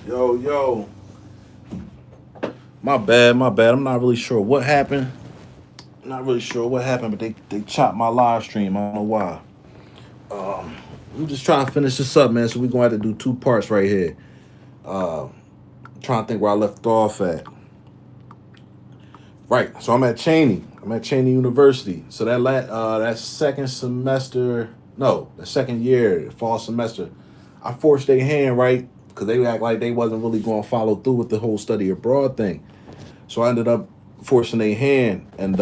Yo, yo. My bad. I'm not really sure what happened. Not really sure what happened, but they chopped my live stream. I don't know why. Um, I'm just trying to finish this up, man. So we're gonna have to do two parts right here. Uh, trying to think where I left off at. Right. So I'm at Cheney. I'm at Cheney University. So that second semester, no, the second year, fall semester, I forced their hand, right, because they act like they wasn't really going to follow through with the whole study abroad thing. So I ended up forcing their hand and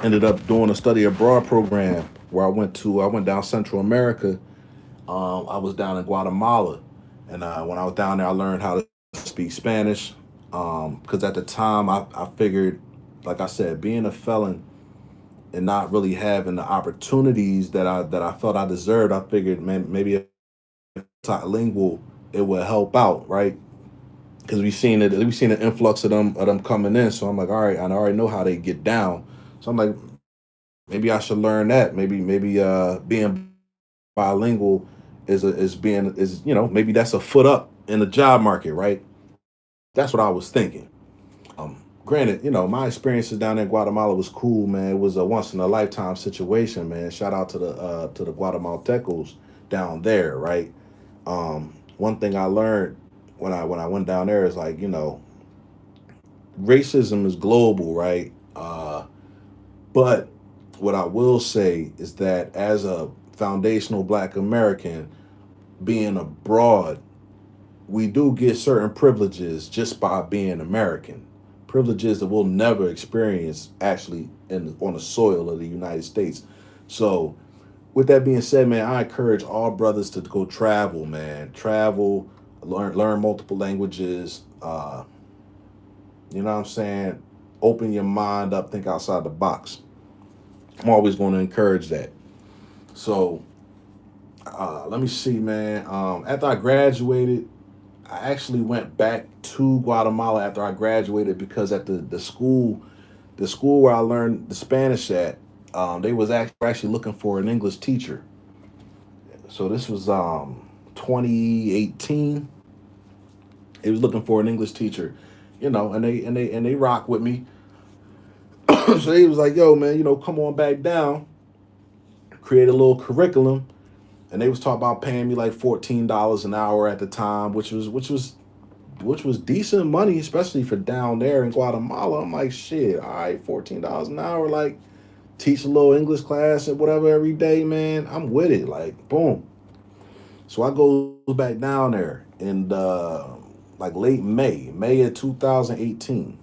ended up doing a study abroad program where I went down Central America. I was down in Guatemala, and when I was down there, I learned how to speak Spanish. Because at the time, I figured, like I said, being a felon and not really having the opportunities that I felt I deserved, I figured, man, maybe a lingual it would help out, right? Because we seen an influx of them coming in. So I'm like, all right, I already know how they get down. So I'm like, maybe I should learn that. Maybe being bilingual is maybe that's a foot up in the job market, right? That's what I was thinking. Granted, my experiences down in Guatemala was cool, man. It was a once in a lifetime situation, man. Shout out to the Guatemaltecos down there, right? One thing I learned when I went down there is like, racism is global, right? But what I will say is that as a foundational Black American being abroad, we do get certain privileges just by being American. Privileges that we'll never experience actually on the soil of the United States. So, with that being said, man, I encourage all brothers to go travel, man. Travel, learn multiple languages. You know what I'm saying? Open your mind up, think outside the box. I'm always going to encourage that. So, let me see, man. After I graduated, I actually went back to Guatemala after I graduated because at the school where I learned the Spanish at, they was actually looking for an English teacher. So this was 2018. They was looking for an English teacher, and they rock with me. So he was like, "Yo, man, come on back down, create a little curriculum." And they was talking about paying me like $14 an hour at the time, which was decent money, especially for down there in Guatemala. I'm like, shit, all right, $14 an hour, like teach a little English class and whatever every day, man. I'm with it, like boom. So I go back down there in like late May of 2018.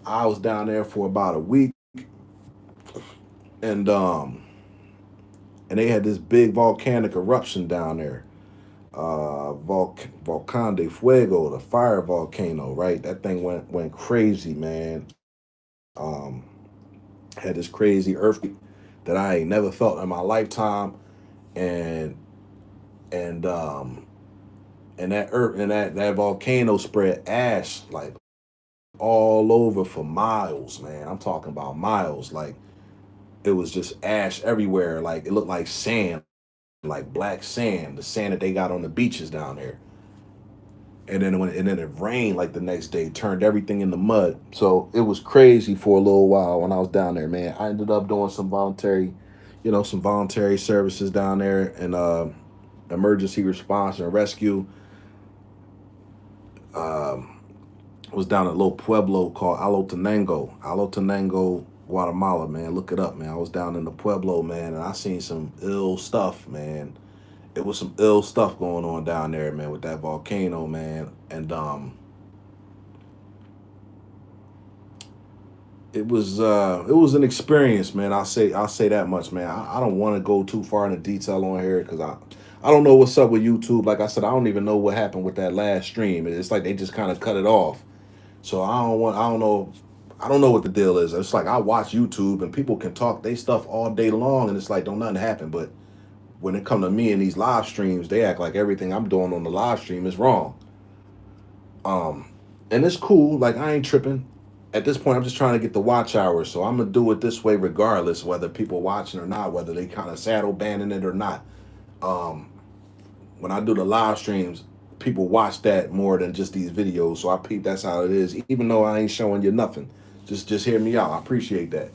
I was down there for about a week, and they had this big volcanic eruption down there. Volcan de Fuego, the fire volcano, right? That thing went crazy, man. Had this crazy earthquake that I ain't never felt in my lifetime, and and that earth and that volcano spread ash like all over for miles, man. I'm talking about miles. Like it was just ash everywhere. Like it looked like sand, like black sand, the sand that they got on the beaches down there. And then it rained like the next day, turned everything into mud. So it was crazy for a little while when I was down there, man. I ended up doing some voluntary services down there and emergency response and rescue. Um, was down at a little pueblo called Alotenango, Guatemala, man. Look it up, man. I was down in the pueblo, man, and I seen some ill stuff, man. It was some ill stuff going on down there, man, with that volcano, man. And it was an experience, man. I'll say that much, man. I don't want to go too far into detail on here because I don't know what's up with YouTube. Like I said, I don't even know what happened with that last stream. It's like they just kind of cut it off. So I don't know what the deal is. It's like I watch YouTube and people can talk they stuff all day long and it's like don't nothing happen. But when it come to me in these live streams, they act like everything I'm doing on the live stream is wrong. Um, and it's cool. Like I ain't tripping. At this point, I'm just trying to get the watch hours, so I'm gonna do it this way regardless, whether people watching or not, whether they kind of saddle banning it or not. Um, when I do the live streams, people watch that more than just these videos. So I peep that's how it is. Even though I ain't showing you nothing, just hear me out. I appreciate that.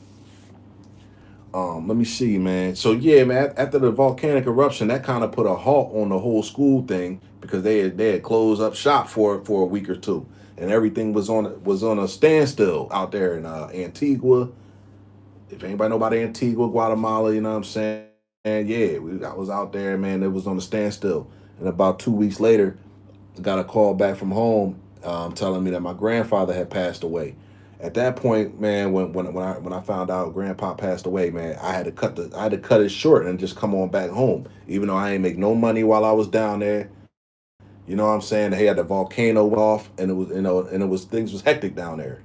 Let me see, man. So yeah, man. After the volcanic eruption, that kind of put a halt on the whole school thing because they had closed up shop for a week or two, and everything was on a standstill out there in Antigua. If anybody know about Antigua, Guatemala, you know what I'm saying? And yeah, I was out there, man. It was on a standstill, and about 2 weeks later, I got a call back from home telling me that my grandfather had passed away. At that point, man, when I found out Grandpa passed away, man, I had to cut it short and just come on back home. Even though I ain't make no money while I was down there, you know what I'm saying? They had the volcano off, and it was things was hectic down there.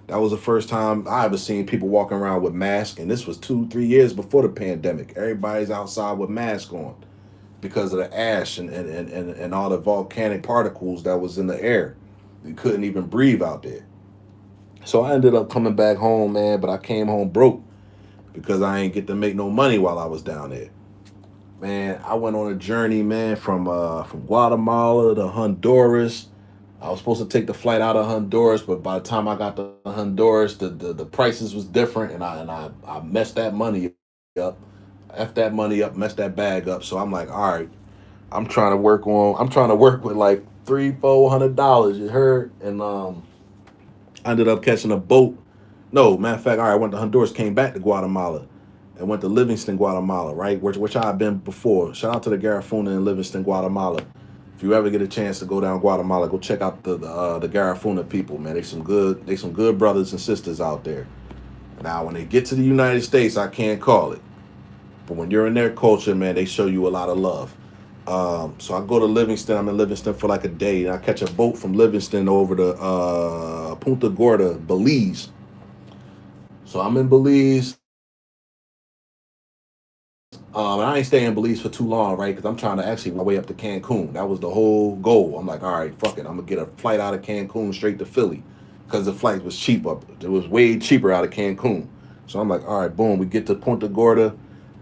That was the first time I ever seen people walking around with masks, and this was 2, 3 years before the pandemic. Everybody's outside with masks on because of the ash and all the volcanic particles that was in the air. You couldn't even breathe out there. So I ended up coming back home, man, but I came home broke because I ain't get to make no money while I was down there. Man, I went on a journey, man, from Guatemala to Honduras. I was supposed to take the flight out of Honduras, but by the time I got to Honduras, the prices was different, and I messed that money up, f that money up, messed that bag up. So I'm like, all right, I'm trying to work with like $300-400. You heard? And I ended up catching a boat. No, matter of fact, all right, I went to Honduras, came back to Guatemala, and went to Livingston, Guatemala, right, which I've been before. Shout out to the Garifuna in Livingston, Guatemala. If you ever get a chance to go down Guatemala, go check out the Garifuna people, man. They some good brothers and sisters out there. Now, when they get to the United States, I can't call it, but when you're in their culture, man, they show you a lot of love. So I go to Livingston. I'm in Livingston for like a day, and I catch a boat from Livingston over to Punta Gorda, Belize. So I'm in Belize. And I ain't staying in Belize for too long, right? Because I'm trying to actually my way up to Cancun. That was the whole goal. I'm like, all right, fuck it. I'm gonna get a flight out of Cancun straight to Philly, because the flight was cheap up. It was way cheaper out of Cancun. So I'm like, all right, boom. We get to Punta Gorda,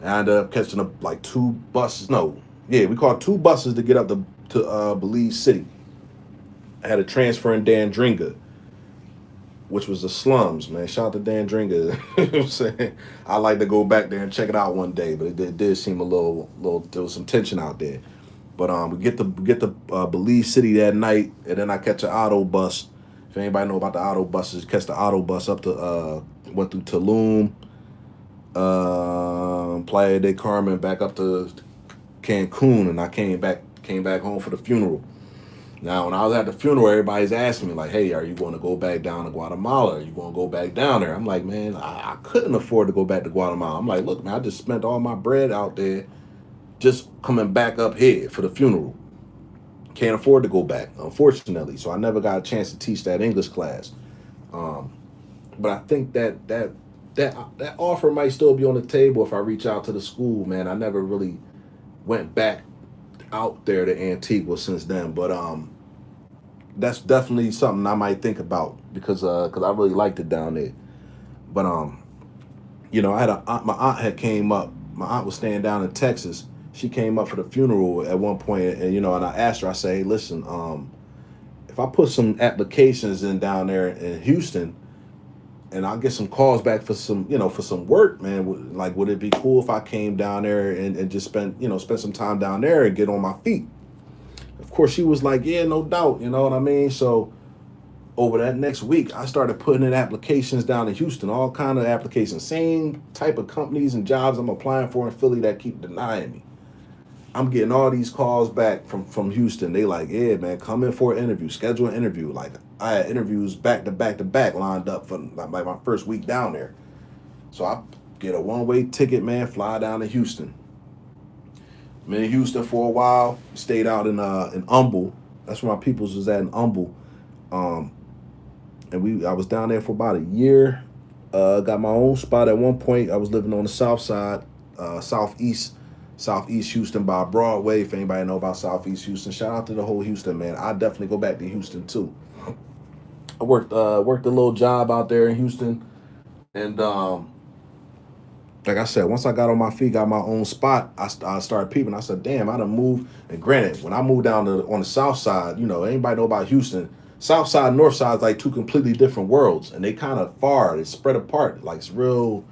and I ended up catching like two buses. No, yeah, we caught two buses to get up to Belize City. I had a transfer in Dandringa, which was the slums, man. Shout out to Dandringa. You know what I'm saying? I like to go back there and check it out one day, but it did seem a little. There was some tension out there. But we get to Belize City that night, and then I catch an auto bus. If anybody know about the auto buses, catch the auto bus up to went through Tulum, Playa del Carmen, back up to Cancun, and I came back home for the funeral. Now, when I was at the funeral, everybody's asking me like, "Hey, are you going to go back down to Guatemala? Are you going to go back down there?" I'm like, "Man, I couldn't afford to go back to Guatemala." I'm like, "Look, man, I just spent all my bread out there just coming back up here for the funeral. Can't afford to go back, unfortunately. So I never got a chance to teach that English class. Um, but I think that offer might still be on the table if I reach out to the school, man. I never really went back out there to Antigua since then, but that's definitely something I might think about because I really liked it down there. But I had a aunt, my aunt had came up. My aunt was staying down in Texas. She came up for the funeral at one point, and I asked her. I say, "Hey, listen, if I put some applications in down there in Houston, and I'll get some calls back for some work, man. Would it be cool if I came down there and just spend some time down there and get on my feet?" Of course, she was like, "Yeah, no doubt." You know what I mean? So over that next week, I started putting in applications down in Houston, all kind of applications, same type of companies and jobs I'm applying for in Philly that keep denying me. I'm getting all these calls back from Houston. They like, "Yeah, man, come in for an interview, schedule an interview." Like I had interviews back to back to back lined up for like my first week down there. So I get a one-way ticket, man, fly down to Houston. I'm in Houston for a while. Stayed out in Humble. That's where my peoples was at in Humble. Um, and I was down there for about a year. Got my own spot at one point. I was living on the south side, southeast Houston by Broadway. If anybody know about Southeast Houston, shout out to the whole Houston, man. I definitely go back to Houston too. I worked a little job out there in Houston, and like I said, once I got on my feet, got my own spot, I started peeping. I said, damn, I done moved. And granted, when I moved down to on the south side, anybody know about Houston, south side, north side is like two completely different worlds. And they kind of far, they spread apart. Like it's real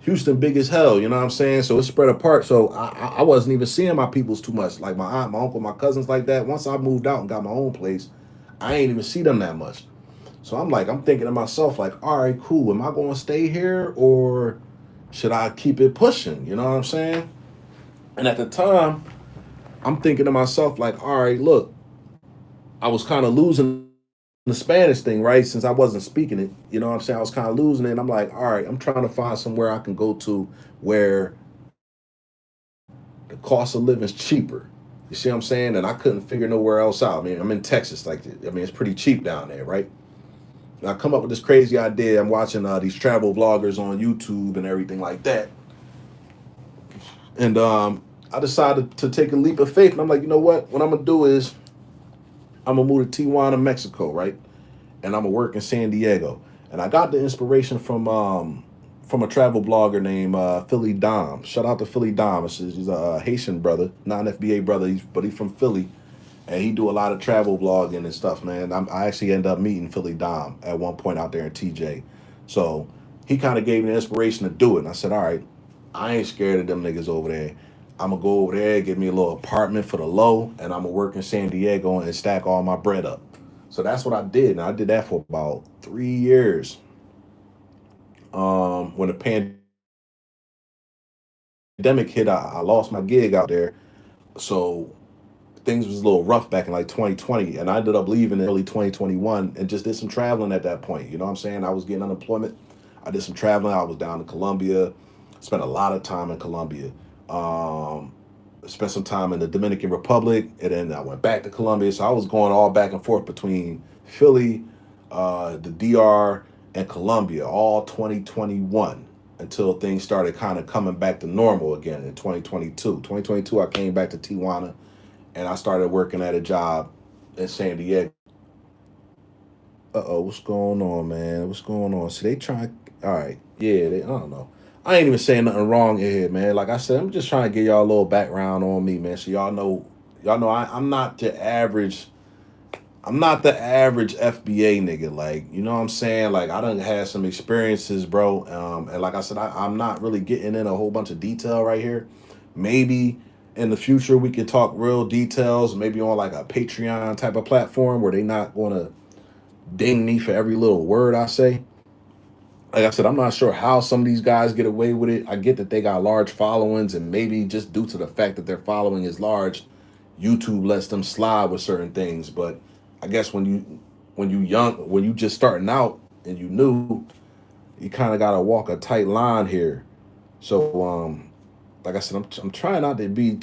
Houston big as hell, you know what I'm saying? So it's spread apart. So I wasn't even seeing my peoples too much. Like my aunt, my uncle, my cousins like that. Once I moved out and got my own place, I ain't even see them that much. So I'm thinking to myself, like, all right, cool. Am I going to stay here or should I keep it pushing? You know what I'm saying? And at the time, I'm thinking to myself, like, all right, look, I was kind of losing the Spanish thing, right? Since I wasn't speaking it, you know what I'm saying? I was kind of losing it. And I'm like, all right, I'm trying to find somewhere I can go to where the cost of living is cheaper. You see what I'm saying? And I couldn't figure nowhere else out. I mean, I'm in Texas, like, I mean, it's pretty cheap down there, right? And I come up with this crazy idea. I'm watching these travel vloggers on YouTube and everything like that. And I decided to take a leap of faith. And I'm like, you know what? What I'm going to do is I'm going to move to Tijuana, Mexico, right? And I'm going to work in San Diego. And I got the inspiration from a travel blogger named Philly Dom. Shout out to Philly Dom. He's a Haitian brother, not an FBA brother, but he's from Philly. And he do a lot of travel blogging and stuff, man. I actually ended up meeting Philly Dom at one point out there in TJ. So he kind of gave me the inspiration to do it. And I said, all right, I ain't scared of them niggas over there. I'm going to go over there, get me a little apartment for the low, and I'm going to work in San Diego and stack all my bread up. So that's what I did. And I did that for about 3 years. When the pandemic hit, I lost my gig out there. So things was a little rough back in like 2020, and I ended up leaving in early 2021 and just did some traveling at that point. You know what I'm saying? I was getting unemployment. I did some traveling. I was down in Colombia, spent a lot of time in Colombia. Um, Spent some time in the Dominican Republic, and then I went back to Colombia. So I was going all back and forth between Philly, the DR, and Colombia all 2021 until things started kind of coming back to normal again in 2022. 2022, I came back to Tijuana and I started working at a job in San Diego. What's going on, man? What's going on? See, they try. All right, yeah. I don't know. I ain't even saying nothing wrong in here, man. Like I said, I'm just trying to give y'all a little background on me, man, so y'all know. Y'all know I'm not the average. I'm not the average FBA nigga. Like, you know what I'm saying? Like, I done had some experiences, bro. And like I said, I'm not really getting in a whole bunch of detail right here. Maybe in the future we can talk real details, maybe on like a Patreon type of platform where they not gonna ding me for every little word I say. Like I said, I'm not sure how some of these guys get away with it. I get that they got large followings, and maybe just due to the fact that their following is large, YouTube lets them slide with certain things. But I guess when you just starting out and you new, you kind of gotta walk a tight line here. So like I said, I'm trying not to be